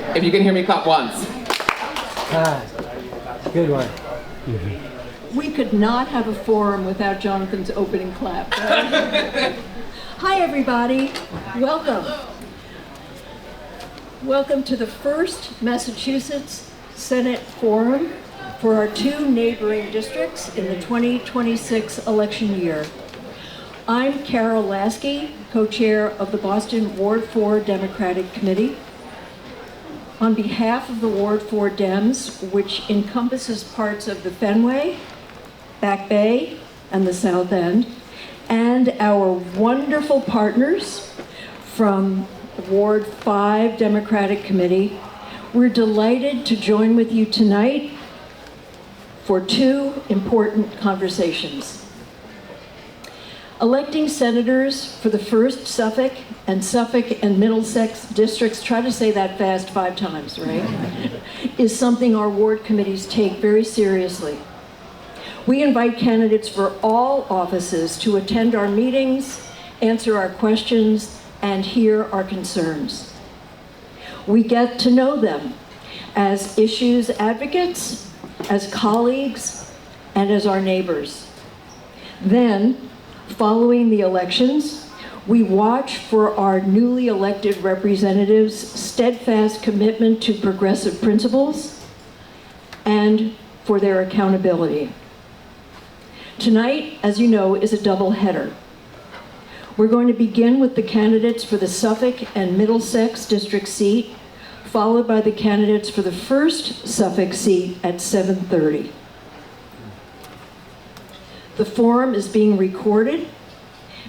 Okay, if you can hear me, clap once. Good one. We could not have a forum without Jonathan's opening clap. Right? Hi, everybody. Welcome. Welcome to the first Massachusetts Senate Forum for our two neighboring districts in the 2026 election year. I'm Carol Lasky, co-chair of the Boston Ward 4 Democratic Committee. On behalf of the Ward 4 Dems, which encompasses parts of the Fenway, Back Bay, and the South End, and our wonderful partners from Ward 5 Democratic Committee, we're delighted to join with you tonight for two important conversations. Electing senators for the first Suffolk and Middlesex districts, try to say that fast 5 times, right? Is something our ward committees take very seriously. We invite candidates for all offices to attend our meetings, answer our questions, and hear our concerns. We get to know them as issues advocates, as colleagues, and as our neighbors. Then, following the elections, we watch for our newly elected representatives' steadfast commitment to progressive principles and for their accountability. Tonight, as you know, is a double header. We're going to begin with the candidates for the Suffolk and Middlesex district seat, followed by the candidates for the first Suffolk seat at 7:30. The forum is being recorded,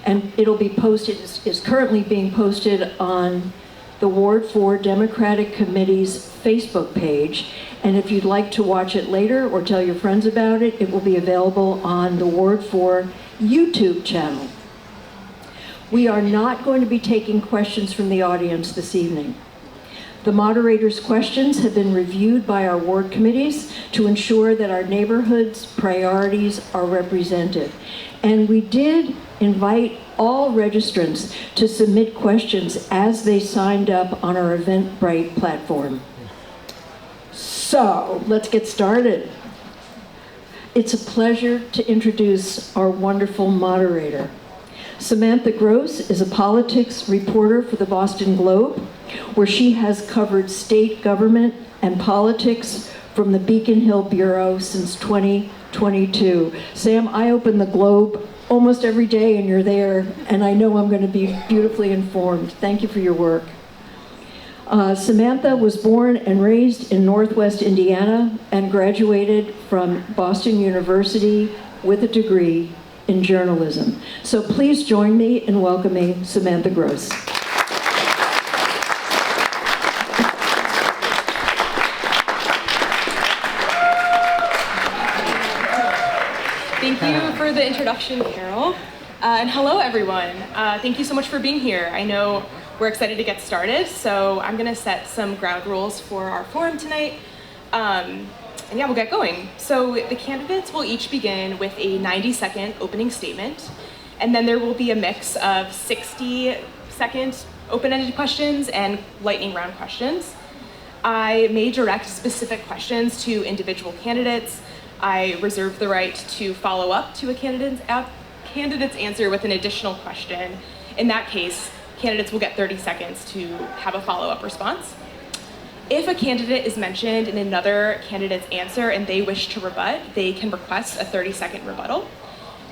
and it'll be posted, is currently being posted on the Ward 4 Democratic Committee's Facebook page. And if you'd like to watch it later or tell your friends about it, it will be available on the Ward 4 YouTube channel. We are not going to be taking questions from the audience this evening. The moderator's questions have been reviewed by our ward committees to ensure that our neighborhood's priorities are represented. And we did invite all registrants to submit questions as they signed up on our Eventbrite platform. So, let's get started. It's a pleasure to introduce our wonderful moderator. Samantha Gross is a politics reporter for the Boston Globe, where she has covered state government and politics from the Beacon Hill Bureau since 2022. Sam, I open the Globe almost every day and you're there, and I know I'm going to be beautifully informed. Thank you for your work. Samantha was born and raised in Northwest Indiana and graduated from Boston University with a degree in journalism. So please join me in welcoming Samantha Gross. Thank you for the introduction, Carol. And hello, everyone. Thank you so much for being here. I know we're excited to get started, so I'm going to set some ground rules for our forum tonight. And yeah, we'll get going. So the candidates will each begin with a 90-second opening statement, and then there will be a mix of 60-second open-ended questions and lightning round questions. I may direct specific questions to individual candidates. I reserve the right to follow up to a candidate's answer with an additional question. In that case, candidates will get 30 seconds to have a follow-up response. If a candidate is mentioned in another candidate's answer and they wish to rebut, they can request a 30-second rebuttal.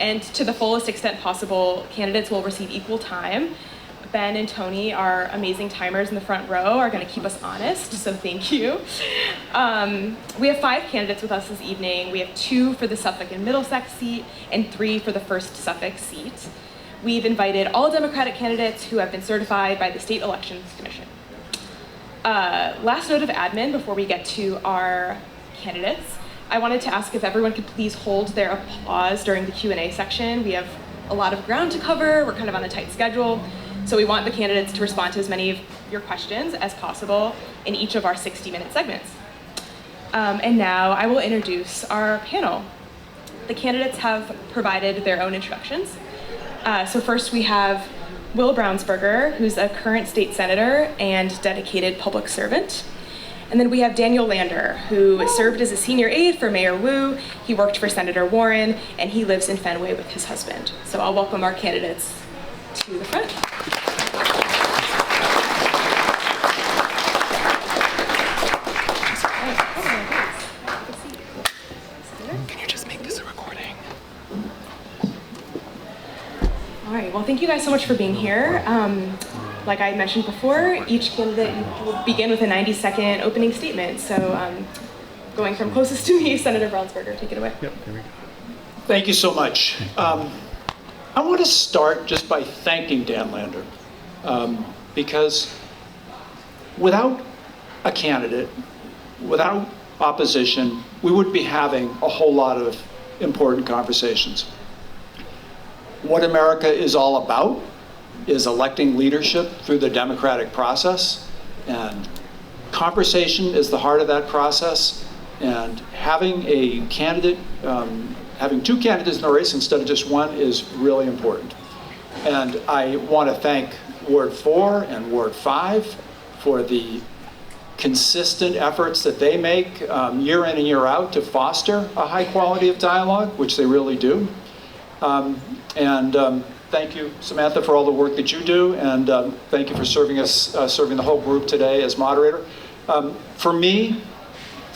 And to the fullest extent possible, candidates will receive equal time. Ben and Tony, our amazing timers in the front row, are going to keep us honest, so thank you. We have 5 candidates with us this evening. We have 2 for the Suffolk and Middlesex seat and 3 for the first Suffolk seat. We've invited all Democratic candidates who have been certified by the State Elections Commission. Last note of admin before we get to our candidates. I wanted to ask if everyone could please hold their applause during the Q&A section. We have a lot of ground to cover. We're kind of on a tight schedule. So we want the candidates to respond to as many of your questions as possible in each of our 60-minute segments. And now I will introduce our panel. The candidates have provided their own introductions. So first we have Will Brownsberger, who's a current state senator and dedicated public servant. And then we have Daniel Lander, who served as a senior aide for Mayor Wu. He worked for Senator Warren, and he lives in Fenway with his husband. So I'll welcome our candidates to the front. Can you just make this a recording? All right, well, thank you guys so much for being here. Like I mentioned before, each candidate will begin with a 90-second opening statement. So going from closest to me, Senator Brownsberger, take it away. Yep, here we go. Thank you so much. I want to start just by thanking Dan Lander, because without a candidate, without opposition, we would be having a whole lot of important conversations. What America is all about is electing leadership through the democratic process, and conversation is the heart of that process, and having a candidate, having two candidates in the race instead of just one is really important. And I want to thank Ward 4 and Ward 5 for the consistent efforts that they make year in and year out to foster a high quality of dialogue, which they really do. Thank you, Samantha, for all the work that you do, and thank you for serving the whole group today as moderator. For me,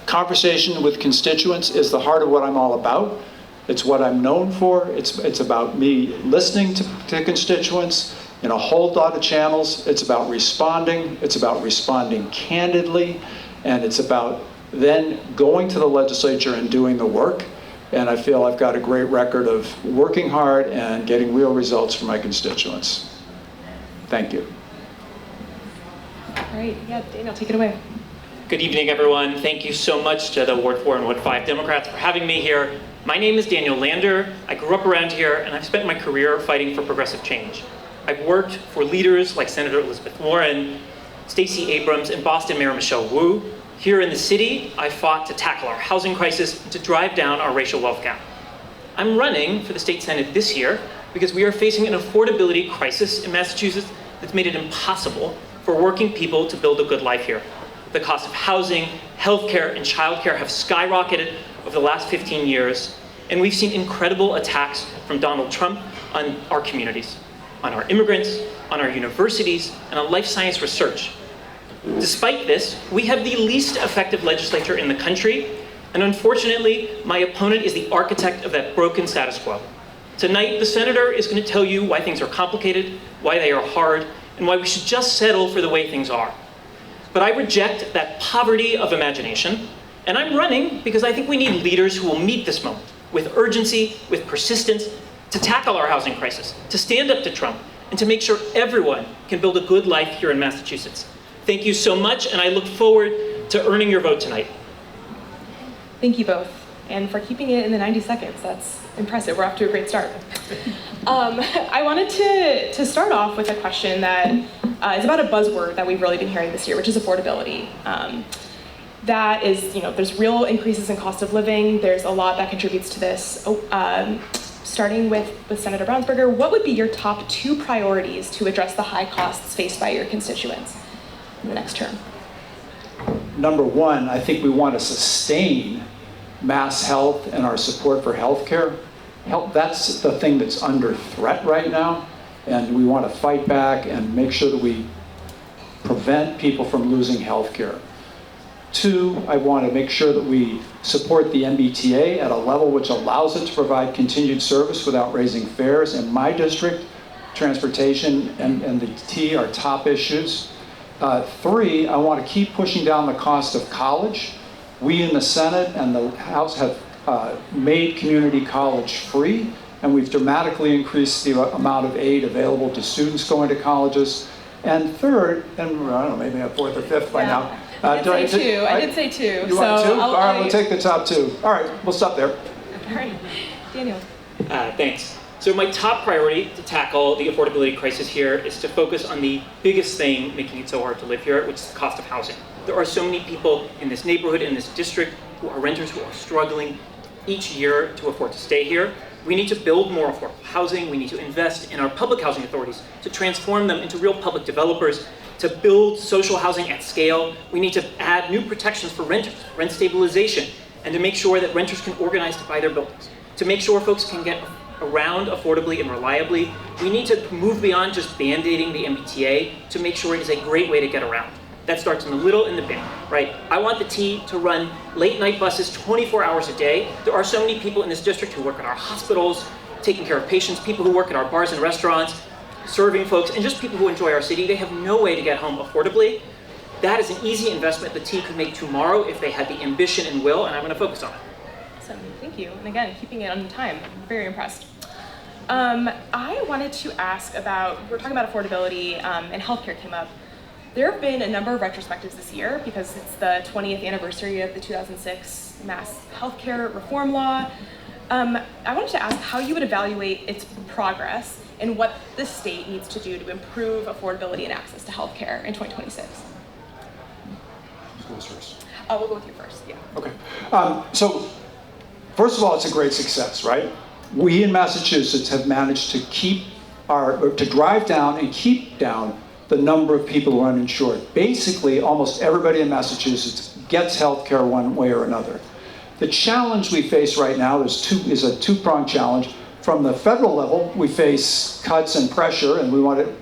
conversation with constituents is the heart of what I'm all about. It's what I'm known for. It's about me listening to constituents in a whole lot of channels. It's about responding. It's about responding candidly, and it's about then going to the legislature and doing the work. And I feel I've got a great record of working hard and getting real results for my constituents. Thank you. All right, yeah, Daniel, take it away. Good evening, everyone. Thank you so much to the Ward 4 and Ward 5 Democrats for having me here. My name is Daniel Lander. I grew up around here, and I've spent my career fighting for progressive change. I've worked for leaders like Senator Elizabeth Warren, Stacey Abrams, and Boston Mayor Michelle Wu. Here in the city, I fought to tackle our housing crisis and to drive down our racial wealth gap. I'm running for the state senate this year because we are facing an affordability crisis in Massachusetts that's made it impossible for working people to build a good life here. The cost of housing, healthcare, and childcare have skyrocketed over the last 15 years, and we've seen incredible attacks from Donald Trump on our communities, on our immigrants, on our universities, and on life science research. Despite this, we have the least effective legislature in the country, and unfortunately, my opponent is the architect of that broken status quo. Tonight, the senator is going to tell you why things are complicated, why they are hard, and why we should just settle for the way things are. But I reject that poverty of imagination, and I'm running because I think we need leaders who will meet this moment with urgency, with persistence, to tackle our housing crisis, to stand up to Trump, and to make sure everyone can build a good life here in Massachusetts. Thank you so much, and I look forward to earning your vote tonight. Thank you both, and for keeping it in the 90 seconds. That's impressive. We're off to a great start. I wanted to start off with a question that is about a buzzword that we've really been hearing this year, which is affordability. That is, there's real increases in cost of living. There's a lot that contributes to this. Starting with Senator Brownsberger, what would be your top 2 priorities to address the high costs faced by your constituents in the next term? Number one, I think we want to sustain mass health and our support for healthcare. That's the thing that's under threat right now, and we want to fight back and make sure that we prevent people from losing healthcare. 2, I want to make sure that we support the MBTA at a level which allows it to provide continued service without raising fares. In my district, transportation and the T are top issues. 3, I want to keep pushing down the cost of college. We in the Senate and the House have made community college free, and we've dramatically increased the amount of aid available to students going to colleges. And 3rd, and I don't know, maybe I'm 4th or 5th by now. I did say 2. You want 2? All right, we'll take the top 2. All right, we'll stop there. All right, Daniel. Thanks. So my top priority to tackle the affordability crisis here is to focus on the biggest thing making it so hard to live here, which is the cost of housing. There are so many people in this neighborhood, in this district, who are renters who are struggling each year to afford to stay here. We need to build more affordable housing. We need to invest in our public housing authorities to transform them into real public developers. to build social housing at scale. We need to add new protections for renters, rent stabilization, and to make sure that renters can organize to buy their buildings. To make sure folks can get around affordably and reliably, we need to move beyond just band-aiding the MBTA to make sure it is a great way to get around. That starts in the little and the big, right? I want the T to run late night buses 24 hours a day. There are so many people in this district who work at our hospitals, taking care of patients, people who work at our bars and restaurants, serving folks, and just people who enjoy our city. They have no way to get home affordably. That is an easy investment the T could make tomorrow if they had the ambition and will, and I'm going to focus on it. Awesome, thank you. And again, keeping it on time. I'm very impressed. I wanted to ask about, we were talking about affordability and healthcare came up. There have been a number of retrospectives this year because it's the 20th anniversary of the 2006 mass healthcare reform law. I wanted to ask how you would evaluate its progress and what the state needs to do to improve affordability and access to healthcare in 2026. Who goes first? We'll go with you first, yeah. Okay. So, first of all, it's a great success, right? We in Massachusetts have managed to to drive down and keep down the number of people who are uninsured. Basically, almost everybody in Massachusetts gets health care one way or another. The challenge we face right now is a two-pronged challenge. From the federal level, we face cuts and pressure, and we want to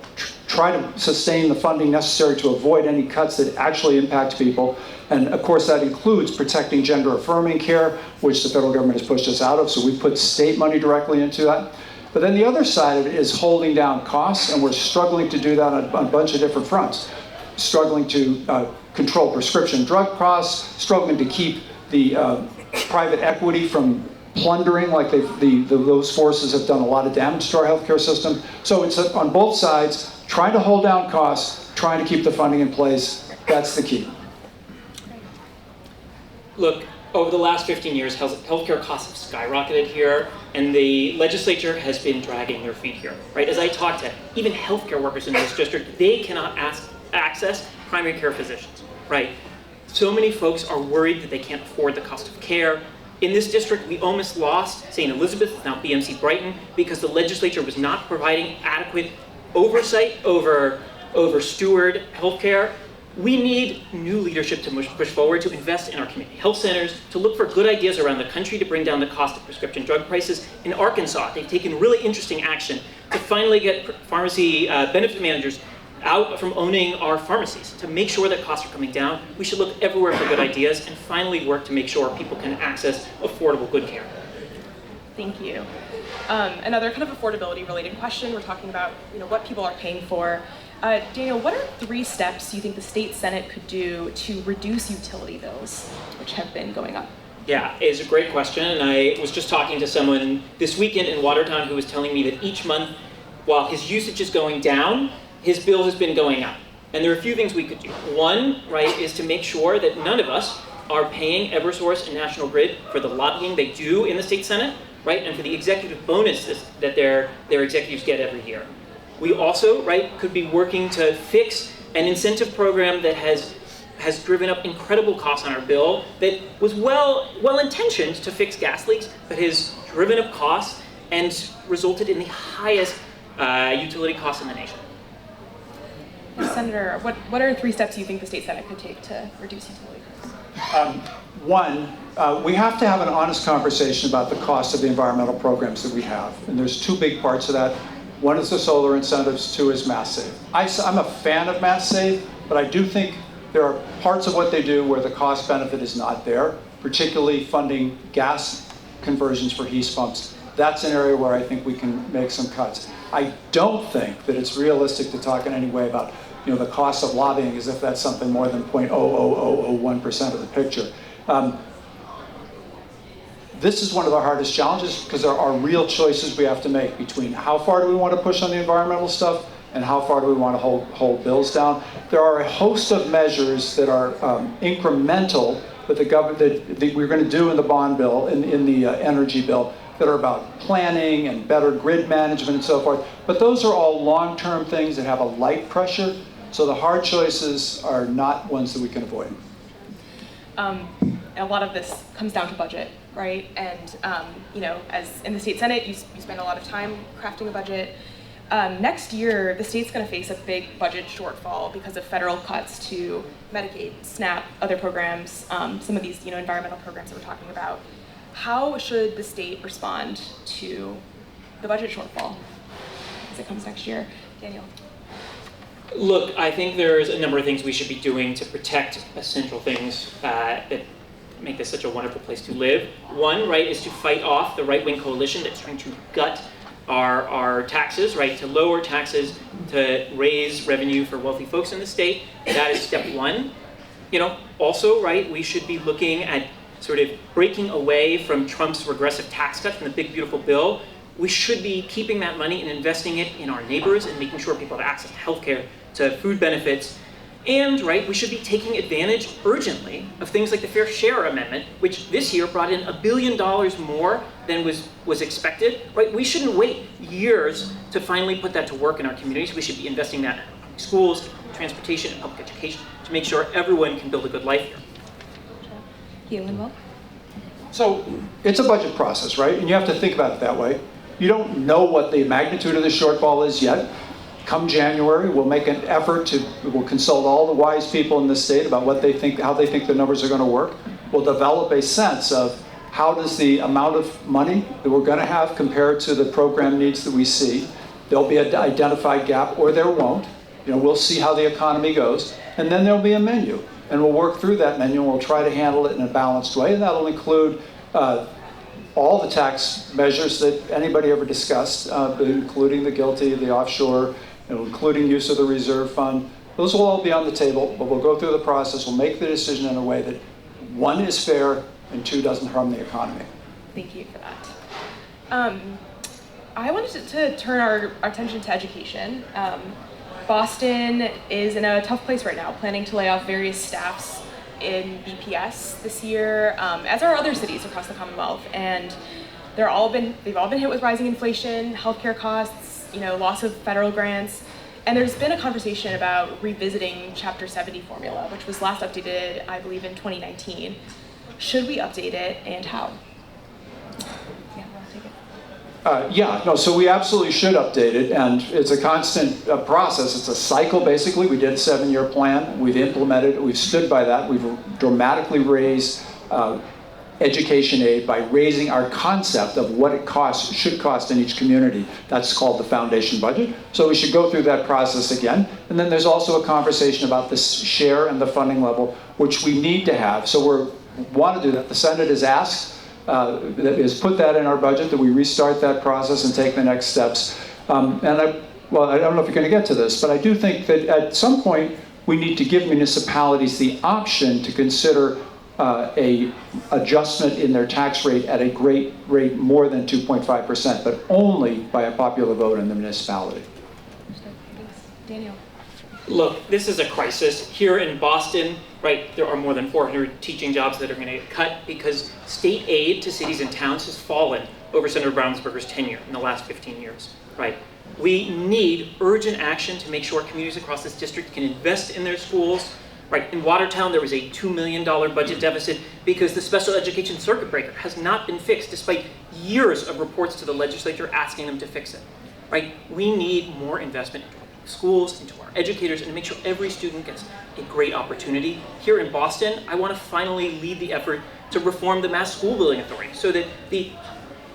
try to sustain the funding necessary to avoid any cuts that actually impact people. And of course, that includes protecting gender-affirming care, which the federal government has pushed us out of, so we put state money directly into that. But then the other side of it is holding down costs, and we're struggling to do that on a bunch of different fronts. Struggling to control prescription drug costs, struggling to keep the private equity from plundering, like those forces have done a lot of damage to our healthcare system. So it's on both sides, trying to hold down costs, trying to keep the funding in place. That's the key. Look, over the last 15 years, healthcare costs have skyrocketed here, and the legislature has been dragging their feet here, right? As I talked to even healthcare workers in this district, they cannot access primary care physicians, right? So many folks are worried that they can't afford the cost of care. In this district, we almost lost St. Elizabeth, now BMC Brighton, because the legislature was not providing adequate oversight over steward healthcare. We need new leadership to push forward, to invest in our community health centers, to look for good ideas around the country to bring down the cost of prescription drug prices. In Arkansas, they've taken really interesting action to finally get pharmacy benefit managers out from owning our pharmacies to make sure that costs are coming down. We should look everywhere for good ideas and finally work to make sure people can access affordable good care. Thank you. Another kind of affordability related question. We're talking about what people are paying for. Daniel, what are 3 steps you think the state Senate could do to reduce utility bills, which have been going up? Yeah, it's a great question. And I was just talking to someone this weekend in Watertown who was telling me that each month, while his usage is going down, his bill has been going up. And there are a few things we could do. One, right, is to make sure that none of us are paying Eversource and National Grid for the lobbying they do in the state Senate, right, and for the executive bonuses that their executives get every year. We also, right, could be working to fix an incentive program that has driven up incredible costs on our bill, that was well-intentioned to fix gas leaks, but has driven up costs and resulted in the highest utility costs in the nation. Senator, what are 3 steps you think the state Senate could take to reduce utility costs? One, we have to have an honest conversation about the cost of the environmental programs that we have. And there's 2 big parts of that. One is the solar incentives, 2 is Mass Save. I'm a fan of Mass Save, but I do think there are parts of what they do where the cost benefit is not there, particularly funding gas conversions for heat pumps. That's an area where I think we can make some cuts. I don't think that it's realistic to talk in any way about the cost of lobbying as if that's something more than 0.00001% of the picture. This is one of the hardest challenges because there are real choices we have to make between how far do we want to push on the environmental stuff and how far do we want to hold bills down. There are a host of measures that are incremental that the government that we're going to do in the bond bill, in the energy bill, that are about planning and better grid management and so forth. But those are all long-term things that have a light pressure. So the hard choices are not ones that we can avoid. A lot of this comes down to budget, right? And as in the state Senate, you spend a lot of time crafting a budget. Next year, the state's going to face a big budget shortfall because of federal cuts to Medicaid, SNAP, other programs, some of these environmental programs that we're talking about. How should the state respond to the budget shortfall as it comes next year? Daniel. Look, I think there's a number of things we should be doing to protect essential things that make this such a wonderful place to live. One, right, is to fight off the right-wing coalition that's trying to gut our taxes, right, to lower taxes, to raise revenue for wealthy folks in the state. That is step one. Also, right, we should be looking at sort of breaking away from Trump's regressive tax cuts from the big, beautiful bill. We should be keeping that money and investing it in our neighbors and making sure people have access to healthcare, to food benefits. And, right, we should be taking advantage urgently of things like the Fair Share Amendment, which this year brought in $1 billion more than was expected, right? We shouldn't wait years to finally put that to work in our communities. We should be investing that in schools, transportation, and public education to make sure everyone can build a good life here. So it's a budget process, right? And you have to think about it that way. You don't know what the magnitude of the shortfall is yet. Come January, we'll make an effort we'll consult all the wise people in the state about what they think, how they think the numbers are going to work. We'll develop a sense of how does the amount of money that we're going to have compared to the program needs that we see. There'll be an identified gap, or there won't. We'll see how the economy goes, and then there'll be a menu, and we'll work through that menu, and we'll try to handle it in a balanced way, and that'll include all the tax measures that anybody ever discussed, including the GILTI, the offshore, including use of the reserve fund. Those will all be on the table, but we'll go through the process. We'll make the decision in a way that, one, is fair, and two, doesn't harm the economy. Thank you for that. I wanted to turn our attention to education. Boston is in a tough place right now, planning to lay off various staffs in BPS this year, as are other cities across the Commonwealth. And they've all been hit with rising inflation, healthcare costs, loss of federal grants. And there's been a conversation about revisiting Chapter 70 formula, which was last updated, I believe, in 2019. Should we update it, and how? So we absolutely should update it, and it's a constant process. It's a cycle, basically. We did a 7-year plan. We've implemented it. We've stood by that. We've dramatically raised education aid by raising our concept of what it should cost in each community. That's called the foundation budget. So we should go through that process again. And then there's also a conversation about the share and the funding level, which we need to have. So we want to do that. The Senate has asked, has put that in our budget, that we restart that process and take the next steps. I don't know if you're going to get to this, but I do think that at some point we need to give municipalities the option to consider a adjustment in their tax rate at a great rate more than 2.5%, but only by a popular vote in the municipality. Thanks. Daniel. Look, this is a crisis. Here in Boston, right, there are more than 400 teaching jobs that are going to get cut because state aid to cities and towns has fallen over Senator Brownsberger's tenure in the last 15 years, right? We need urgent action to make sure communities across this district can invest in their schools. Right, in Watertown, there was a $2 million budget deficit because the special education circuit breaker has not been fixed despite years of reports to the legislature asking them to fix it. Right, we need more investment into our schools, into our educators, and to make sure every student gets a great opportunity. Here in Boston, I want to finally lead the effort to reform the Mass School Building Authority so that the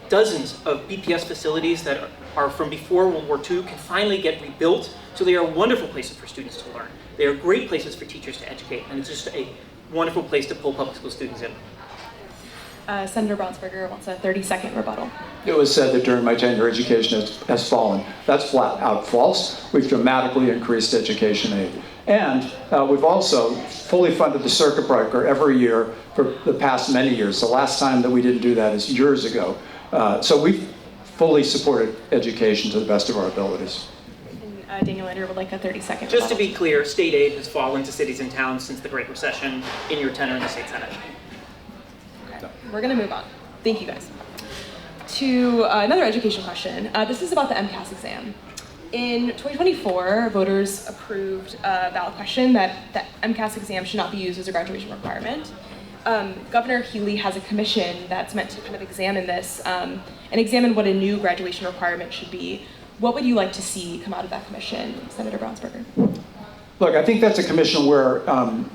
dozens of BPS facilities that are from before World War II can finally get rebuilt so they are wonderful places for students to learn. They are great places for teachers to educate, and it's just a wonderful place to pull public school students in. Senator Brownsberger wants a 30-second rebuttal. It was said that during my tenure, education has fallen. That's flat out false. We've dramatically increased education aid. And we've also fully funded the circuit breaker every year for the past many years. The last time that we didn't do that is years ago. So we've fully supported education to the best of our abilities. Daniel Lander would like a 30-second Just to be clear, state aid has fallen to cities and towns since the Great Recession in your tenure in the state Senate. Okay. We're going to move on. Thank you, guys. To another education question. This is about the MCAS exam. In 2024, voters approved a ballot question that the MCAS exam should not be used as a graduation requirement. Governor Healy has a commission that's meant to kind of examine this and examine what a new graduation requirement should be. What would you like to see come out of that commission, Senator Brownsberger? Look, I think that's a commission where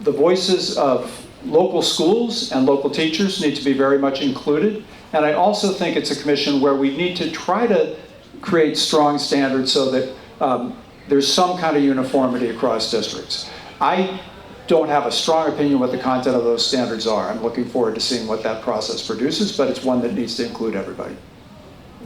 the voices of local schools and local teachers need to be very much included. And I also think it's a commission where we need to try to create strong standards so that there's some kind of uniformity across districts. I don't have a strong opinion what the content of those standards are. I'm looking forward to seeing what that process produces, but it's one that needs to include everybody.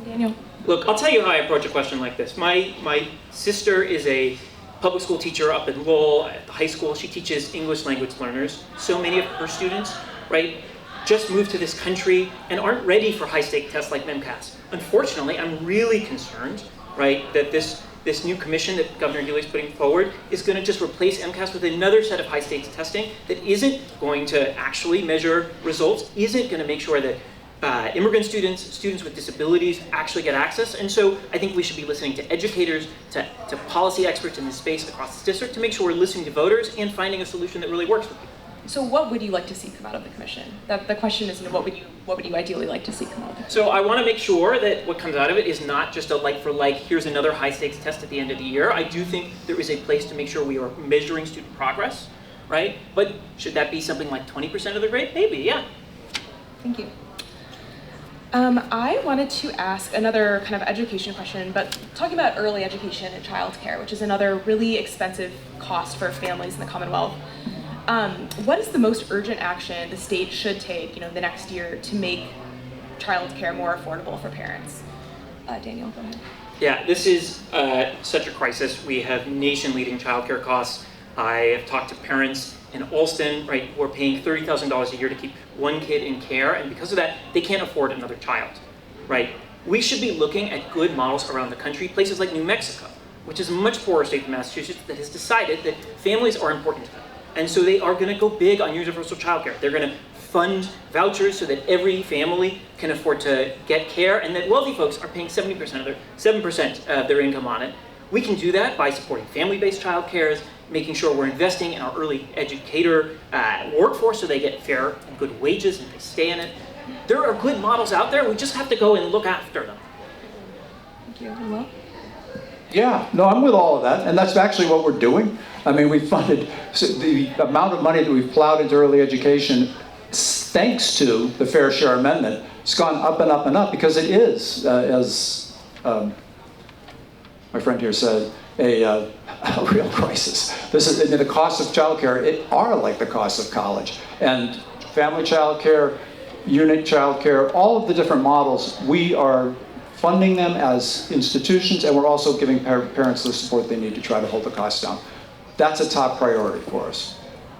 Daniel. Look, I'll tell you how I approach a question like this. My sister is a public school teacher up in Lowell at the high school. She teaches English language learners. So many of her students, right, just moved to this country and aren't ready for high-stake tests like MCAS. Unfortunately, I'm really concerned, right, that this new commission that Governor Healy's putting forward is going to just replace MCAS with another set of high-stakes testing that isn't going to actually measure results, isn't going to make sure that immigrant students, students with disabilities actually get access. And so I think we should be listening to educators, to policy experts in this space across this district to make sure we're listening to voters and finding a solution that really works for people. So what would you like to see come out of the commission? The question is, what would you ideally like to see come out of it? So I want to make sure that what comes out of it is not just a like for like, here's another high stakes test at the end of the year. I do think there is a place to make sure we are measuring student progress, right? But should that be something like 20% of the grade? Maybe, yeah. Thank you. I wanted to ask another kind of education question, but talking about early education and childcare, which is another really expensive cost for families in the Commonwealth. What is the most urgent action the state should take, the next year to make childcare more affordable for parents? Daniel, go ahead. Yeah, this is such a crisis. We have nation-leading childcare costs. I have talked to parents in Alston, right, who are paying $30,000 a year to keep one kid in care, and because of that, they can't afford another child, right? We should be looking at good models around the country, places like New Mexico, which is a much poorer state than Massachusetts, that has decided that families are important to them. And so they are going to go big on universal childcare. They're going to fund vouchers so that every family can afford to get care, and that wealthy folks are paying 7% of their income on it. We can do that by supporting family-based childcare, making sure we're investing in our early educator workforce so they get fair and good wages and they stay in it. There are good models out there. We just have to go and look after them. Thank you. Well. Yeah, no, I'm with all of that, and that's actually what we're doing. I mean, we funded the amount of money that we've plowed into early education, thanks to the Fair Share Amendment. It's gone up and up and up because it is, as my friend here said, a real crisis. This is the cost of childcare. It are like the cost of college, and family childcare, unit childcare, all of the different models. We are funding them as institutions, and we're also giving parents the support they need to try to hold the costs down. That's a top priority for us.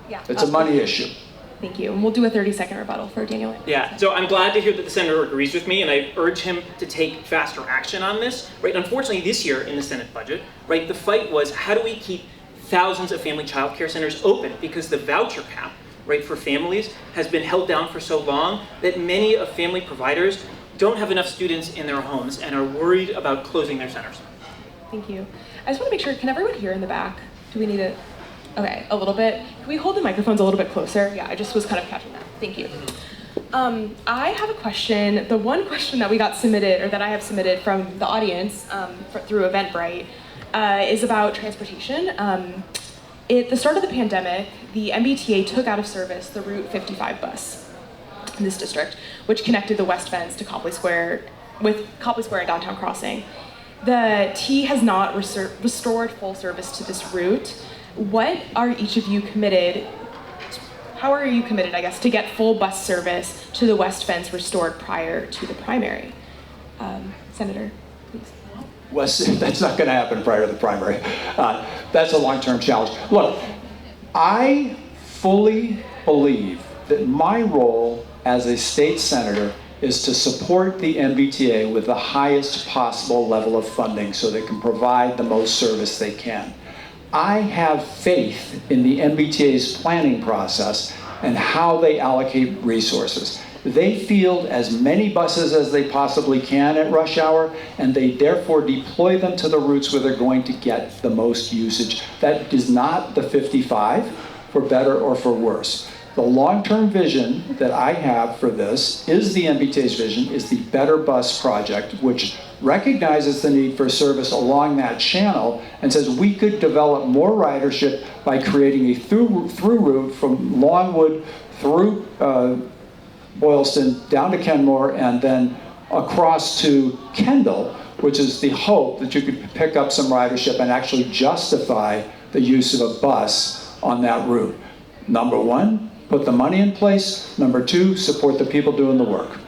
Yeah. It's a money issue. Thank you. And we'll do a 30-second rebuttal for Daniel. Yeah, so I'm glad to hear that the senator agrees with me, and I urge him to take faster action on this. Right? Unfortunately, this year in the Senate budget, right, the fight was how do we keep thousands of family child care centers open, because the voucher cap, right, for families has been held down for so long that many of family providers don't have enough students in their homes and are worried about closing their centers. Thank you. I just want to make sure, can everyone hear in the back? Do we need it? Okay, a little bit. Can we hold the microphones a little bit closer? Yeah, I just was kind of catching that. Thank you. I have a question. The one question that we got submitted, or that I have submitted from the audience through Eventbrite, is about transportation. At the start of the pandemic, the MBTA took out of service the Route 55 bus in this district, which connected the West Fence to Copley Square, with Copley Square and Downtown Crossing. The T has not restored full service to this route. What are each of you committed, how are you committed, I guess, to get full bus service to the West Fence restored prior to the primary? Senator, please. That's not going to happen prior to the primary. That's a long-term challenge. Look, I fully believe that my role as a state senator is to support the MBTA with the highest possible level of funding so they can provide the most service they can. I have faith in the MBTA's planning process and how they allocate resources. They field as many buses as they possibly can at rush hour, and they therefore deploy them to the routes where they're going to get the most usage. That is not the 55, for better or for worse. The long-term vision that I have for this is the MBTA's vision, is the Better Bus Project, which recognizes the need for service along that channel and says we could develop more ridership by creating a through route from Longwood through Boylston down to Kenmore and then across to Kendall, which is the hope that you could pick up some ridership and actually justify the use of a bus on that route. Number one, put the money in place. Number two, support the people doing the work.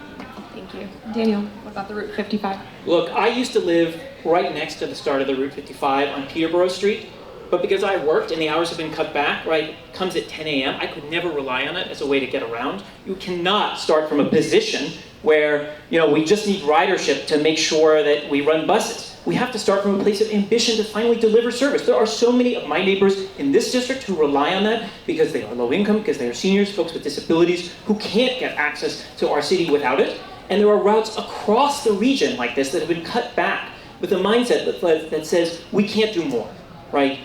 Thank you. Daniel, what about the Route 55? Look, I used to live right next to the start of the Route 55 on Peterborough Street, but because I worked and the hours have been cut back, right, comes at 10 a.m., I could never rely on it as a way to get around. You cannot start from a position where, we just need ridership to make sure that we run buses. We have to start from a place of ambition to finally deliver service. There are so many of my neighbors in this district who rely on that because they are low income, because they are seniors, folks with disabilities who can't get access to our city without it. And there are routes across the region like this that have been cut back with a mindset that says we can't do more, right?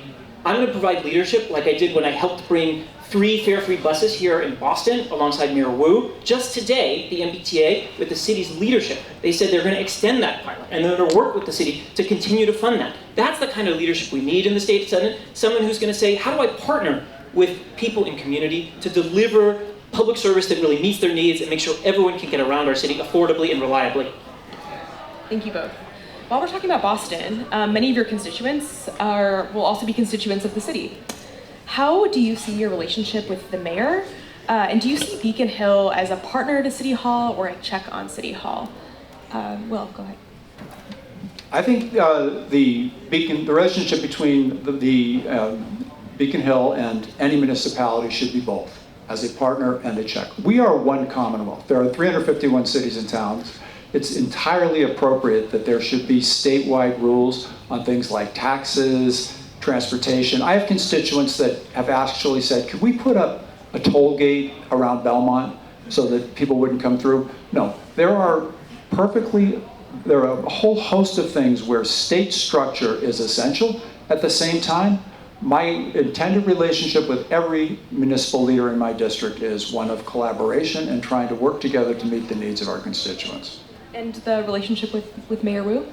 I'm going to provide leadership like I did when I helped bring 3 fare-free buses here in Boston alongside Mayor Wu. Just today, the MBTA, with the city's leadership, they said they're going to extend that pilot and they're going to work with the city to continue to fund that. That's the kind of leadership we need in the state Senate. Someone who's going to say, how do I partner with people in community to deliver public service that really meets their needs and make sure everyone can get around our city affordably and reliably? Thank you both. While we're talking about Boston, many of your constituents will also be constituents of the city. How do you see your relationship with the mayor? And do you see Beacon Hill as a partner to City Hall or a check on City Hall? Will, go ahead. I think the relationship between the Beacon Hill and any municipality should be both, as a partner and a check. We are one Commonwealth. There are 351 cities and towns. It's entirely appropriate that there should be statewide rules on things like taxes, transportation. I have constituents that have actually said, could we put up a toll gate around Belmont so that people wouldn't come through? No, there are a whole host of things where state structure is essential. At the same time, my intended relationship with every municipal leader in my district is one of collaboration and trying to work together to meet the needs of our constituents. And the relationship with Mayor Wu?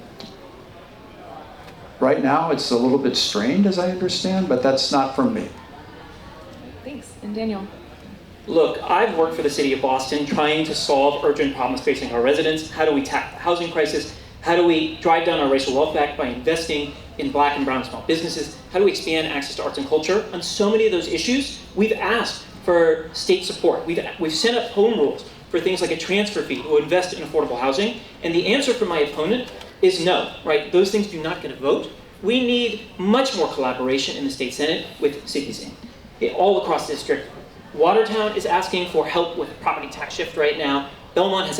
Right now, it's a little bit strained, as I understand, but that's not from me. Thanks. And Daniel? Look, I've worked for the city of Boston trying to solve urgent problems facing our residents. How do we tackle the housing crisis? How do we drive down our racial wealth gap by investing in Black and brown small businesses? How do we expand access to arts and culture? On so many of those issues, we've asked for state support. We've set up home rules for things like a transfer fee to invest in affordable housing. And the answer from my opponent is no, right? Those things do not get a vote. We need much more collaboration in the state Senate with cities all across the district. Watertown is asking for help with property tax shift right now. Belmont has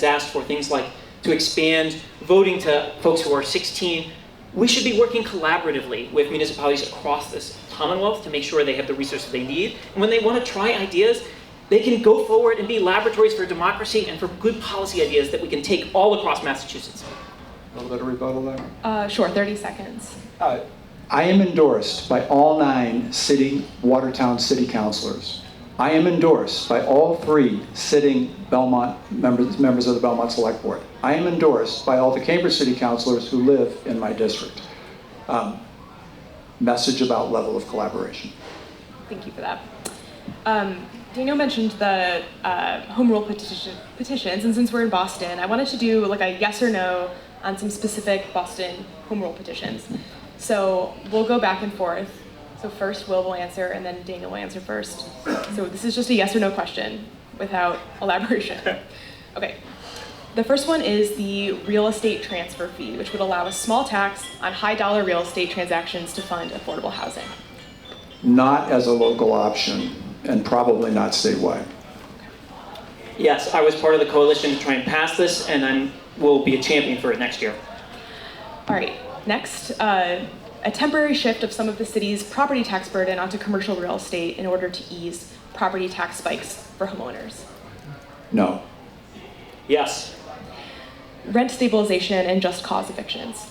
asked for things like to expand voting to folks who are 16. We should be working collaboratively with municipalities across this Commonwealth to make sure they have the resources they need. And when they want to try ideas, they can go forward and be laboratories for democracy and for good policy ideas that we can take all across Massachusetts. A little bit of rebuttal there? Sure, 30 seconds. I am endorsed by all 9 Watertown city councilors. I am endorsed by all 3 sitting Belmont members of the Belmont Select Board. I am endorsed by all the Cambridge city councilors who live in my district. Message about level of collaboration. Thank you for that. Daniel mentioned the home rule petitions, and since we're in Boston, I wanted to do like a yes or no on some specific Boston home rule petitions. So we'll go back and forth. So first Will answer, and then Daniel will answer first. So this is just a yes or no question without elaboration. Okay. The first one is the real estate transfer fee, which would allow a small tax on high-dollar real estate transactions to fund affordable housing. Not as a local option, and probably not statewide. Yes, I was part of the coalition to try and pass this, and I will be a champion for it next year. All right, next, a temporary shift of some of the city's property tax burden onto commercial real estate in order to ease property tax spikes for homeowners. No. Yes. Rent stabilization and just cause evictions.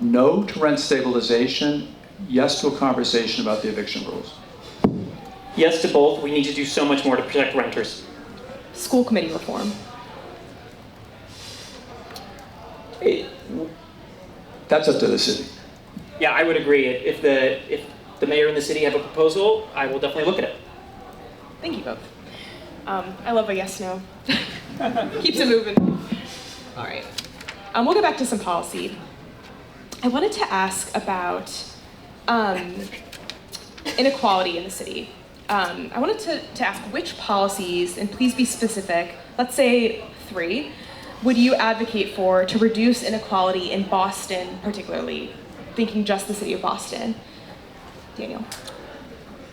No to rent stabilization, yes to a conversation about the eviction rules. Yes to both. We need to do so much more to protect renters. School committee reform. that's up to the city. Yeah, I would agree. If the mayor and the city have a proposal, I will definitely look at it. Thank you both. I love a yes/no. Keeps it moving. All right. We'll go back to some policy. I wanted to ask about inequality in the city. I wanted to ask which policies, and please be specific, let's say 3, would you advocate for to reduce inequality in Boston, particularly, thinking just the city of Boston? Daniel.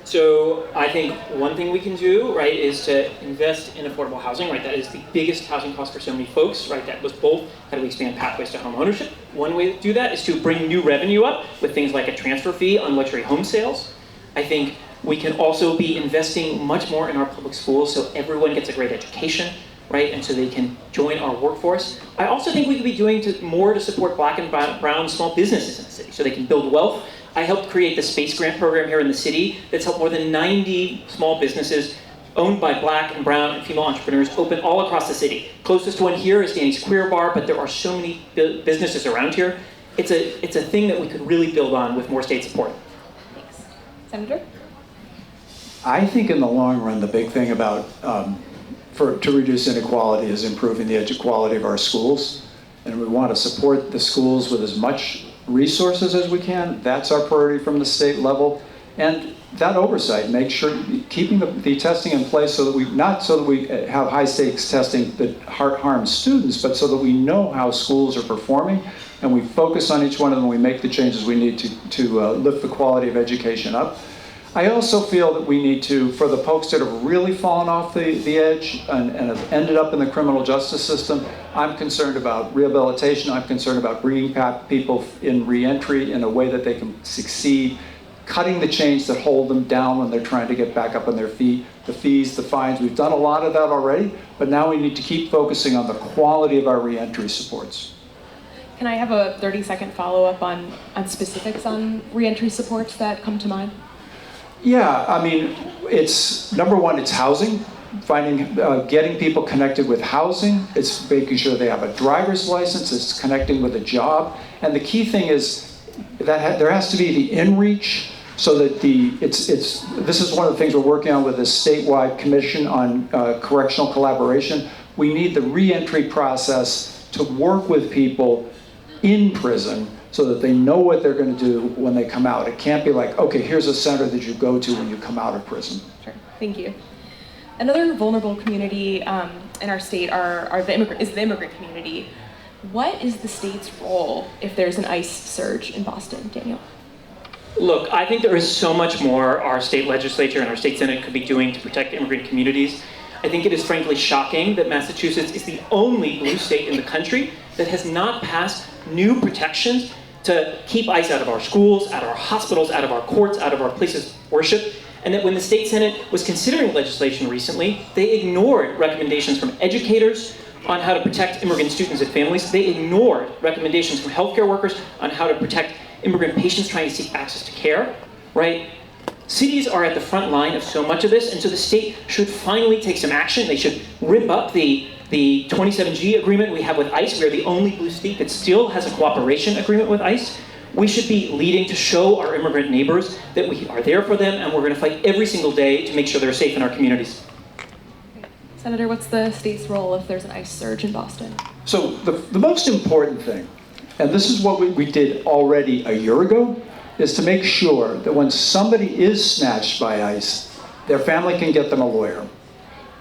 So I think one thing we can do, right, is to invest in affordable housing, right? That is the biggest housing cost for so many folks, right? That was both, how do we expand pathways to home ownership? One way to do that is to bring new revenue up with things like a transfer fee on luxury home sales. I think we can also be investing much more in our public schools so everyone gets a great education, right? And so they can join our workforce. I also think we could be doing more to support Black and brown small businesses in the city so they can build wealth. I helped create the Space Grant program here in the city that's helped more than 90 small businesses owned by Black and brown and female entrepreneurs open all across the city. Closest one here is Danny's Queer Bar, but there are so many businesses around here. It's a thing that we could really build on with more state support. Thanks. Senator? I think in the long run, the big thing about to reduce inequality is improving the quality of our schools. And we want to support the schools with as much resources as we can. That's our priority from the state level. And that oversight, make sure, keeping the testing in place so that not so that we have high stakes testing that harms students, but so that we know how schools are performing and we focus on each one of them and we make the changes we need to lift the quality of education up. I also feel that we need to, for the folks that have really fallen off the edge and have ended up in the criminal justice system, I'm concerned about rehabilitation. I'm concerned about bringing back people in reentry in a way that they can succeed, cutting the chains that hold them down when they're trying to get back up on their feet, the fees, the fines. We've done a lot of that already, but now we need to keep focusing on the quality of our reentry supports. Can I have a 30-second follow-up on specifics on reentry supports that come to mind? Yeah, I mean, it's number one, it's housing, getting people connected with housing. It's making sure they have a driver's license. It's connecting with a job. And the key thing is that there has to be the in-reach so that this is one of the things we're working on with this statewide commission on correctional collaboration. We need the reentry process to work with people in prison so that they know what they're going to do when they come out. It can't be like, okay, here's a center that you go to when you come out of prison. Sure, thank you. Another vulnerable community in our state is the immigrant community. What is the state's role if there's an ICE surge in Boston, Daniel? Look, I think there is so much more our state legislature and our state senate could be doing to protect immigrant communities. I think it is frankly shocking that Massachusetts is the only blue state in the country that has not passed new protections to keep ICE out of our schools, out of our hospitals, out of our courts, out of our places of worship. And that when the state senate was considering legislation recently, they ignored recommendations from educators on how to protect immigrant students and families. They ignored recommendations from healthcare workers on how to protect immigrant patients trying to seek access to care, right? Cities are at the front line of so much of this, and so the state should finally take some action. They should rip up the 27G agreement we have with ICE. We are the only blue state that still has a cooperation agreement with ICE. We should be leading to show our immigrant neighbors that we are there for them, and we're going to fight every single day to make sure they're safe in our communities. Senator, what's the state's role if there's an ICE surge in Boston? So the most important thing, and this is what we did already a year ago, is to make sure that when somebody is snatched by ICE, their family can get them a lawyer,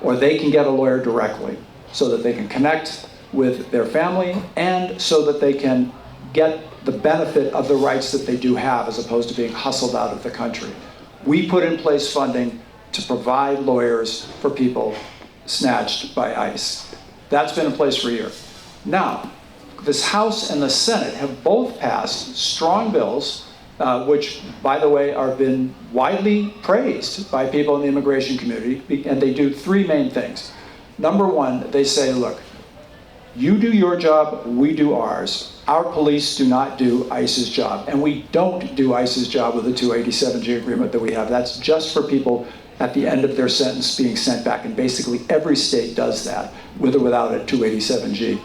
or they can get a lawyer directly, so that they can connect with their family and so that they can get the benefit of the rights that they do have as opposed to being hustled out of the country. We put in place funding to provide lawyers for people snatched by ICE. That's been in place for a year. Now, this House and the Senate have both passed strong bills, which, by the way, are been widely praised by people in the immigration community, and they do 3 main things. Number one, they say, look, you do your job, we do ours. Our police do not do ICE's job, and we don't do ICE's job with the 287G agreement that we have. That's just for people at the end of their sentence being sent back, and basically every state does that, with or without a 287G.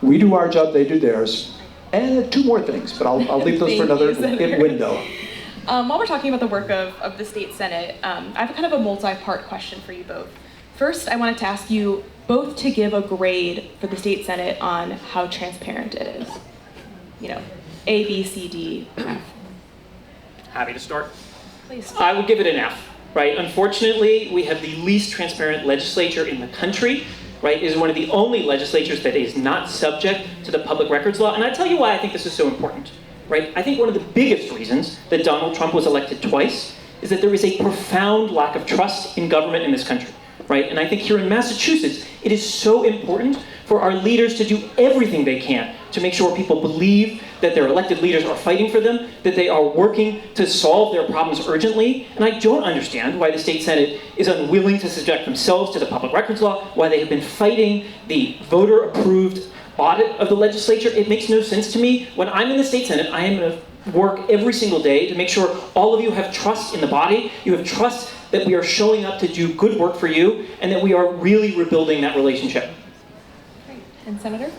We do our job, they do theirs. And two more things, but I'll leave those for another window. While we're talking about the work of the state Senate, I have kind of a multi-part question for you both. First, I wanted to ask you both to give a grade for the state Senate on how transparent it is. You know, A, B, C, D, F. Happy to start. Please. I would give it an F, right? Unfortunately, we have the least transparent legislature in the country, right? It is one of the only legislatures that is not subject to the public records law. And I'll tell you why I think this is so important, right? I think one of the biggest reasons that Donald Trump was elected twice is that there is a profound lack of trust in government in this country, right? And I think here in Massachusetts, it is so important for our leaders to do everything they can to make sure people believe that their elected leaders are fighting for them, that they are working to solve their problems urgently. And I don't understand why the state Senate is unwilling to subject themselves to the public records law, why they have been fighting the voter-approved audit of the legislature. It makes no sense to me. When I'm in the state Senate, I am going to work every single day to make sure all of you have trust in the body, you have trust that we are showing up to do good work for you, and that we are really rebuilding that relationship. Great. And Senator?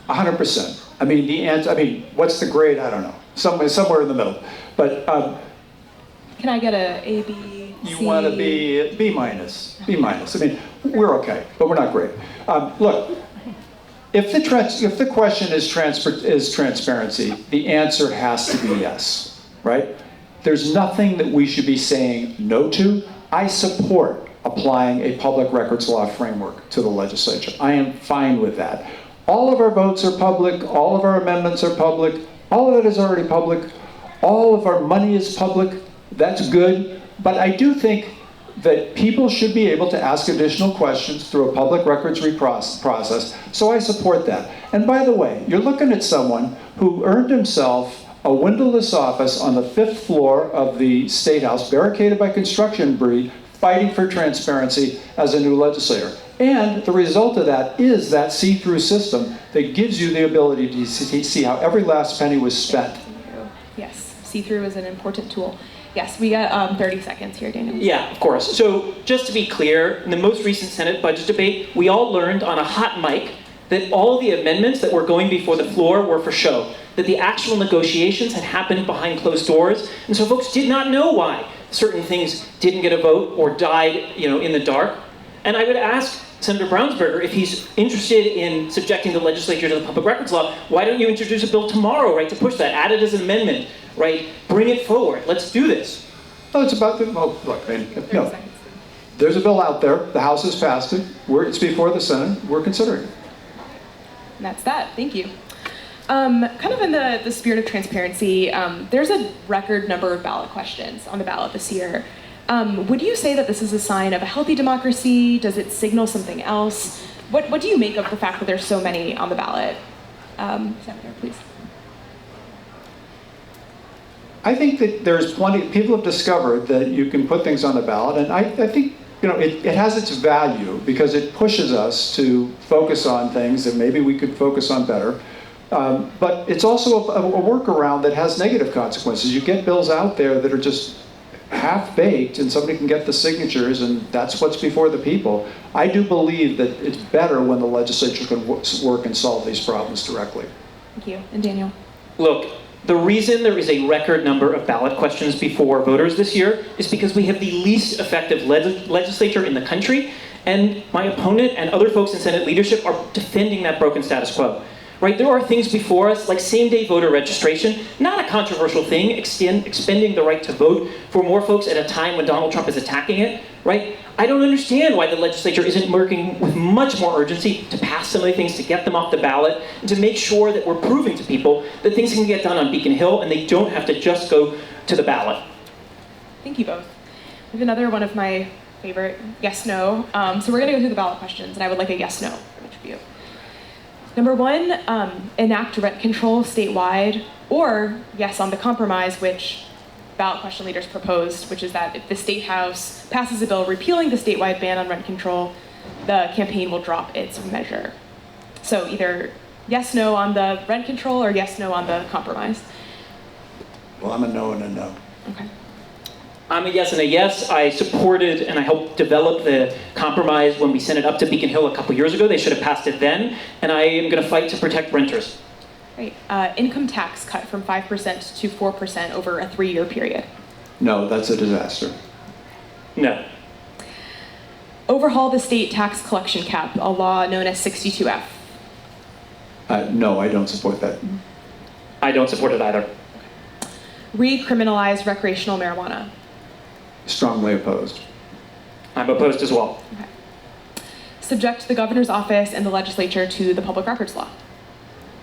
100%. I mean, the answer, what's the grade? I don't know. Somewhere in the middle. But can I get a B, you C? want to be B minus. B minus. I mean, we're okay, but we're not great. Look, if the question is transparency, the answer has to be yes, right? There's nothing that we should be saying no to. I support applying a public records law framework to the legislature. I am fine with that. All of our votes are public, all of our amendments are public, all of it is already public, all of our money is public, that's good, but I do think that people should be able to ask additional questions through a public records process, so I support that. And by the way, you're looking at someone who earned himself a windowless office on the 5th floor of the State House, barricaded by construction debris, fighting for transparency as a new legislator. And the result of that is that see-through system that gives you the ability to see how every last penny was spent. Yes, see-through is an important tool. Yes, we got 30 seconds here, Daniel. Yeah, of course. So just to be clear, in the most recent Senate budget debate, we all learned on a hot mic that all the amendments that were going before the floor were for show, that the actual negotiations had happened behind closed doors, and so folks did not know why certain things didn't get a vote or died, in the dark. And I would ask Senator Brownsberger, if he's interested in subjecting the legislature to the public records law, why don't you introduce a bill tomorrow, right, to push that, add it as an amendment, right, bring it forward, let's do this. No, it's about look, there's a bill out there, the House has passed it, it's before the Senate, we're considering it. And that's that, thank you. Kind of in the spirit of transparency, there's a record number of ballot questions on the ballot this year. Would you say that this is a sign of a healthy democracy? Does it signal something else? What do you make of the fact that there's so many on the ballot? Senator, please. I think that there's plenty, people have discovered that you can put things on the ballot, and I think it has its value because it pushes us to focus on things that maybe we could focus on better. But it's also a workaround that has negative consequences. You get bills out there that are just half-baked and somebody can get the signatures and that's what's before the people. I do believe that it's better when the legislature can work and solve these problems directly. Thank you. And Daniel? Look, the reason there is a record number of ballot questions before voters this year is because we have the least effective legislature in the country, and my opponent and other folks in Senate leadership are defending that broken status quo. Right, there are things before us, like same-day voter registration, not a controversial thing, expending the right to vote for more folks at a time when Donald Trump is attacking it, right? I don't understand why the legislature isn't working with much more urgency to pass some of the things, to get them off the ballot, and to make sure that we're proving to people that things can get done on Beacon Hill and they don't have to just go to the ballot. Thank you both. I have another one of my favorite yes-no. So we're gonna go through the ballot questions, and I would like a yes-no from each of you. Number one, enact rent control statewide, or yes on the compromise, which ballot question leaders proposed, which is that if the State House passes a bill repealing the statewide ban on rent control, the campaign will drop its measure. So either yes, no on the rent control, or yes, no on the compromise. Well, I'm a no and a no. Okay. I'm a yes and a yes. I supported and I helped develop the compromise when we sent it up to Beacon Hill a couple years ago. They should have passed it then, and I am going to fight to protect renters. Great. Income tax cut from 5% to 4% over a 3-year period. No, that's a disaster. No. Overhaul the state tax collection cap, a law known as 62F. No, I don't support that. I don't support it either. Recriminalize recreational marijuana. Strongly opposed. I'm opposed as well. Okay. Subject the governor's office and the legislature to the public records law.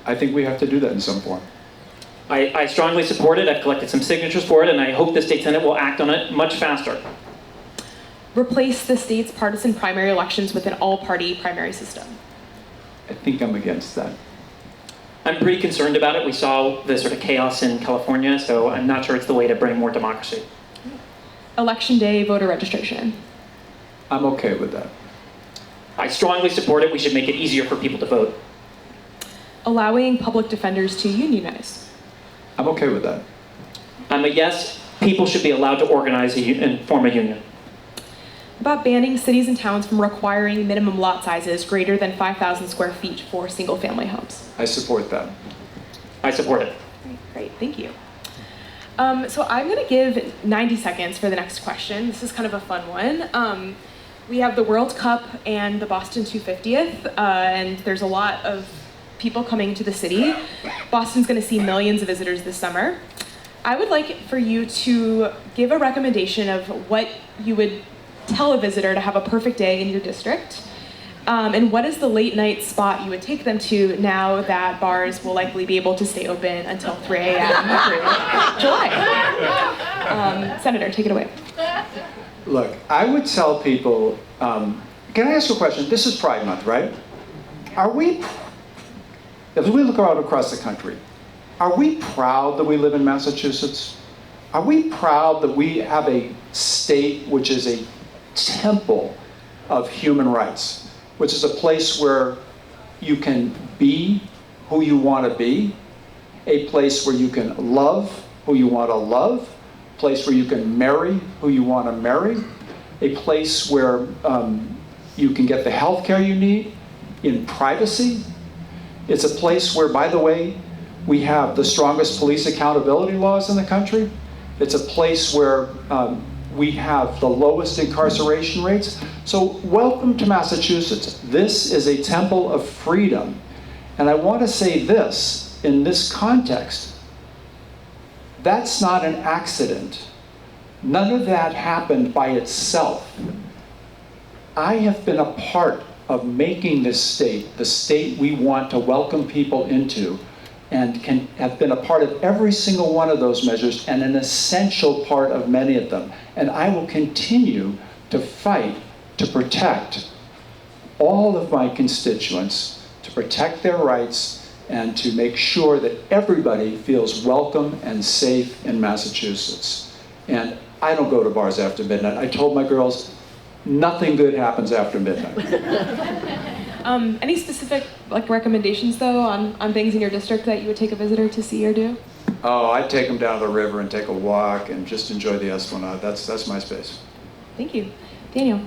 I think we have to do that in some form. I strongly support it. I've collected some signatures for it, and I hope the state senate will act on it much faster. Replace the state's partisan primary elections with an all-party primary system. I think I'm against that. I'm pretty concerned about it. We saw the sort of chaos in California, so I'm not sure it's the way to bring more democracy. Election day voter registration. I'm okay with that. I strongly support it. We should make it easier for people to vote. Allowing public defenders to unionize. I'm okay with that. I'm a yes. People should be allowed to organize and form a union. About banning cities and towns from requiring minimum lot sizes greater than 5,000 square feet for single-family homes. I support that. I support it. Great, thank you. So I'm going to give 90 seconds for the next question. This is kind of a fun one. We have the World Cup and the Boston 250th, and there's a lot of people coming to the city. Boston's going to see millions of visitors this summer. I would like for you to give a recommendation of what you would tell a visitor to have a perfect day in your district. And what is the late night spot you would take them to now that bars will likely be able to stay open until 3 a.m. through July? Senator, take it away. Look, I would tell people, can I ask you a question? This is Pride Month, right? As we look out across the country, are we proud that we live in Massachusetts? Are we proud that we have a state which is a temple of human rights, which is a place where you can be who you want to be, a place where you can love who you want to love, a place where you can marry who you want to marry, a place where you can get the health care you need in privacy. It's a place where, by the way, we have the strongest police accountability laws in the country. It's a place where we have the lowest incarceration rates. So welcome to Massachusetts. This is a temple of freedom. And I want to say this, in this context, that's not an accident. None of that happened by itself. I have been a part of making this state the state we want to welcome people into, and have been a part of every single one of those measures and an essential part of many of them. And I will continue to fight to protect all of my constituents, to protect their rights, and to make sure that everybody feels welcome and safe in Massachusetts. And I don't go to bars after midnight. I told my girls, nothing good happens after midnight. Any specific recommendations though on things in your district that you would take a visitor to see or do? Oh, I'd take them down to the river and take a walk and just enjoy the Esplanade. That's my space. Thank you. Daniel.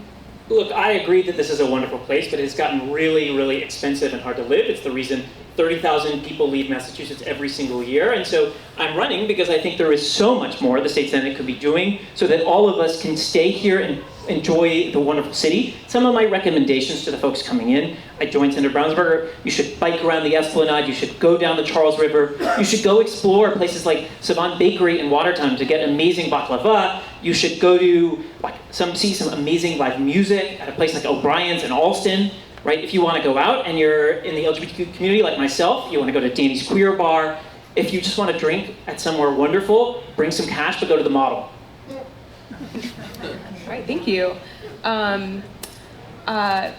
Look, I agree that this is a wonderful place, but it's gotten really, really expensive and hard to live. It's the reason 30,000 people leave Massachusetts every single year. And so I'm running because I think there is so much more the state senate could be doing so that all of us can stay here and enjoy the wonderful city. Some of my recommendations to the folks coming in, I joined Senator Brownsberger. You should bike around the Esplanade. You should go down the Charles River. You should go explore places like Savant Bakery in Watertown to get amazing baklava. You should go to see some amazing live music at a place like O'Brien's in Allston. Right? If you want to go out and you're in the LGBTQ community like myself, you want to go to Danny's Queer Bar. If you just want to drink at somewhere wonderful, bring some cash, but go to the Model. All right, thank you.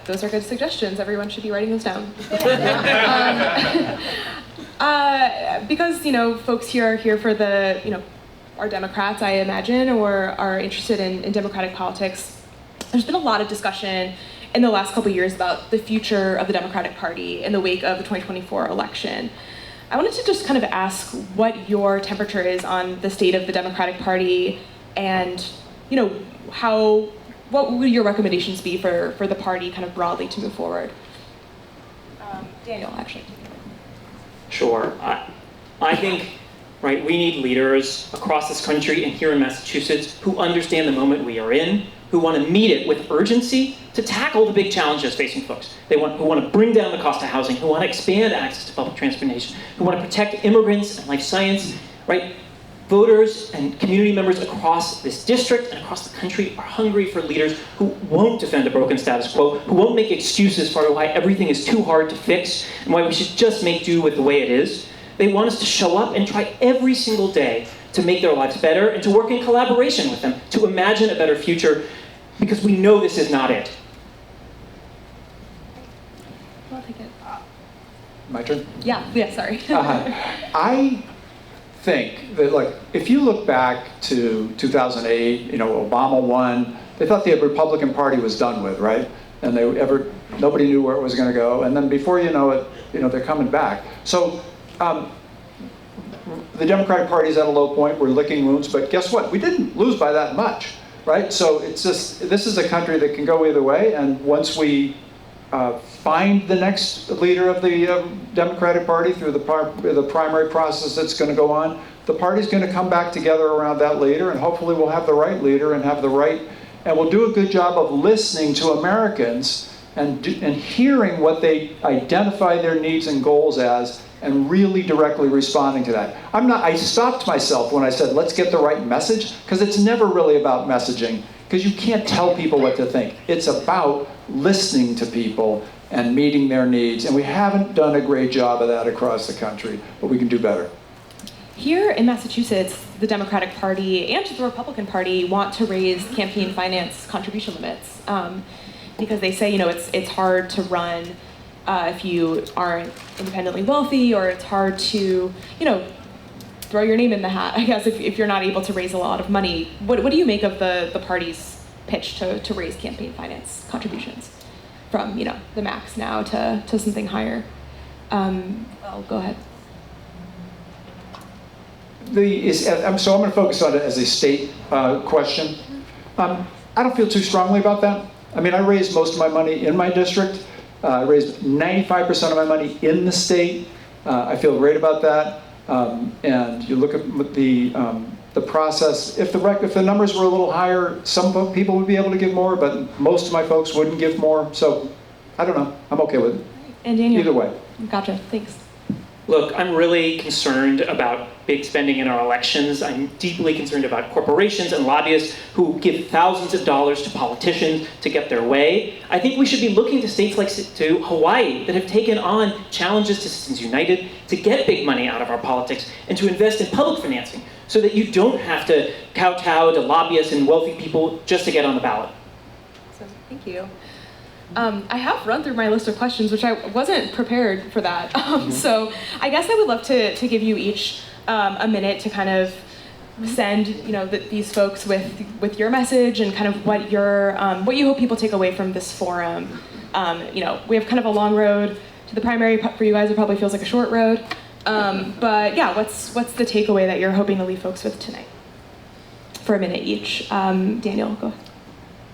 Those are good suggestions. Everyone should be writing those down. Because folks here are here for the are Democrats, I imagine, or are interested in democratic politics. There's been a lot of discussion in the last couple of years about the future of the Democratic Party in the wake of the 2024 election. I wanted to just kind of ask what your temperature is on the state of the Democratic Party, and what would your recommendations be for the party kind of broadly to move forward? Daniel, actually. Sure. I think, right, we need leaders across this country and here in Massachusetts who understand the moment we are in, who want to meet it with urgency to tackle the big challenges facing folks. Who want to bring down the cost of housing, who want to expand access to public transportation, who want to protect immigrants and life science, right? Voters and community members across this district and across the country are hungry for leaders who won't defend a broken status quo, who won't make excuses for why everything is too hard to fix and why we should just make do with the way it is. They want us to show up and try every single day to make their lives better and to work in collaboration with them, to imagine a better future, because we know this is not it. I'll take it. My turn? Yeah, sorry. I think that, like, if you look back to 2008, Obama won. They thought the Republican Party was done with, right? And nobody knew where it was going to go. And then before you know it, they're coming back. So the Democratic Party's at a low point. We're licking wounds, but guess what? We didn't lose by that much, right? So it's just, this is a country that can go either way. And once we find the next leader of the Democratic Party through the primary process that's going to go on, the party's going to come back together around that leader, and hopefully we'll have the right leader and we'll do a good job of listening to Americans and hearing what they identify their needs and goals as, and really directly responding to that. I stopped myself when I said, let's get the right message, because it's never really about messaging, because you can't tell people what to think. It's about listening to people and meeting their needs, and we haven't done a great job of that across the country, but we can do better. Here in Massachusetts, the Democratic Party and the Republican Party want to raise campaign finance contribution limits because they say, it's hard to run if you aren't independently wealthy, or it's hard to, throw your name in the hat, I guess, if you're not able to raise a lot of money. What do you make of the party's pitch to raise campaign finance contributions from, the max now to something higher? Well, go ahead. So I'm going to focus on it as a state question. I don't feel too strongly about that. I mean, I raised most of my money in my district. I raised 95% of my money in the state. I feel great about that. And you look at the process. If the numbers were a little higher, some people would be able to give more, but most of my folks wouldn't give more. So I don't know. I'm okay with it. And Daniel. Either way. Gotcha. Thanks. Look, I'm really concerned about big spending in our elections. I'm deeply concerned about corporations and lobbyists who give thousands of dollars to politicians to get their way. I think we should be looking to states like to Hawaii that have taken on challenges to Citizens United to get big money out of our politics and to invest in public financing so that you don't have to kowtow to lobbyists and wealthy people just to get on the ballot. Awesome. Thank you. I have run through my list of questions, which I wasn't prepared for that. So I guess I would love to give you each a minute to kind of send these folks with your message and kind of what you hope people take away from this forum. We have kind of a long road to the primary. For you guys, it probably feels like a short road. But yeah, what's the takeaway that you're hoping to leave folks with tonight? For a minute each. Daniel, go ahead.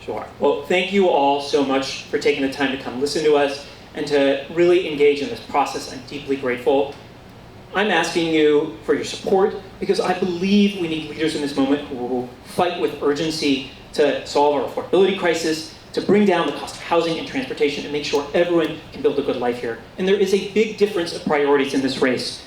Sure. Well, thank you all so much for taking the time to come listen to us and to really engage in this process. I'm deeply grateful. I'm asking you for your support because I believe we need leaders in this moment who will fight with urgency to solve our affordability crisis, to bring down the cost of housing and transportation, and make sure everyone can build a good life here. And there is a big difference of priorities in this race.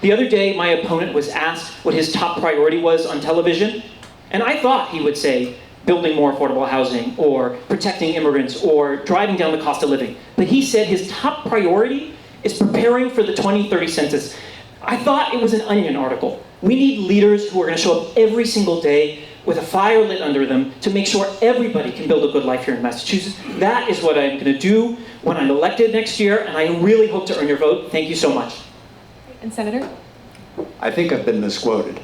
The other day, my opponent was asked what his top priority was on television, and I thought he would say, building more affordable housing, or protecting immigrants, or driving down the cost of living. But he said his top priority is preparing for the 2030 census. I thought it was an Onion article. We need leaders who are going to show up every single day with a fire lit under them to make sure everybody can build a good life here in Massachusetts. That is what I'm going to do when I'm elected next year, and I really hope to earn your vote. Thank you so much. And Senator? I think I've been misquoted.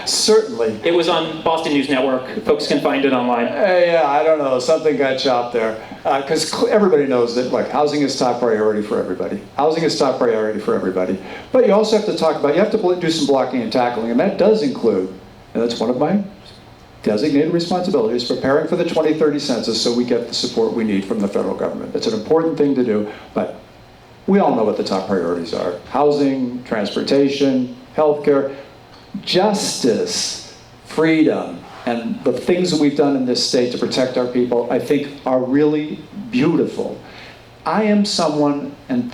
Certainly. It was on Boston News Network. Folks can find it online. Yeah, I don't know. Something got chopped there. Because everybody knows that, housing is top priority for everybody. Housing is top priority for everybody. But you also have to you have to do some blocking and tackling, and that does include, and that's one of my designated responsibilities, preparing for the 2030 census so we get the support we need from the federal government. It's an important thing to do, but we all know what the top priorities are. Housing, transportation, healthcare, justice, freedom, and the things that we've done in this state to protect our people, I think are really beautiful. I am someone, and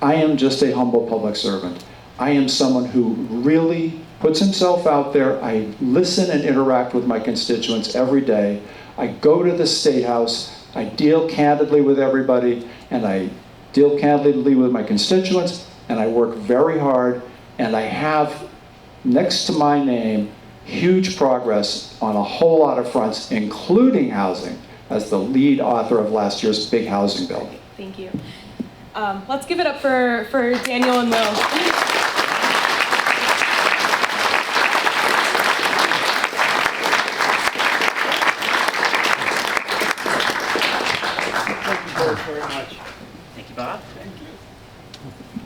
I am just a humble public servant. I am someone who really puts himself out there. I listen and interact with my constituents every day. I go to the State House, I deal candidly with everybody, and I deal candidly with my constituents, and I work very hard, and I have, next to my name, huge progress on a whole lot of fronts, including housing, as the lead author of last year's big housing bill. Thank you. Let's give it up for Daniel and Will. Very much. Thank you, Bob. Thank you.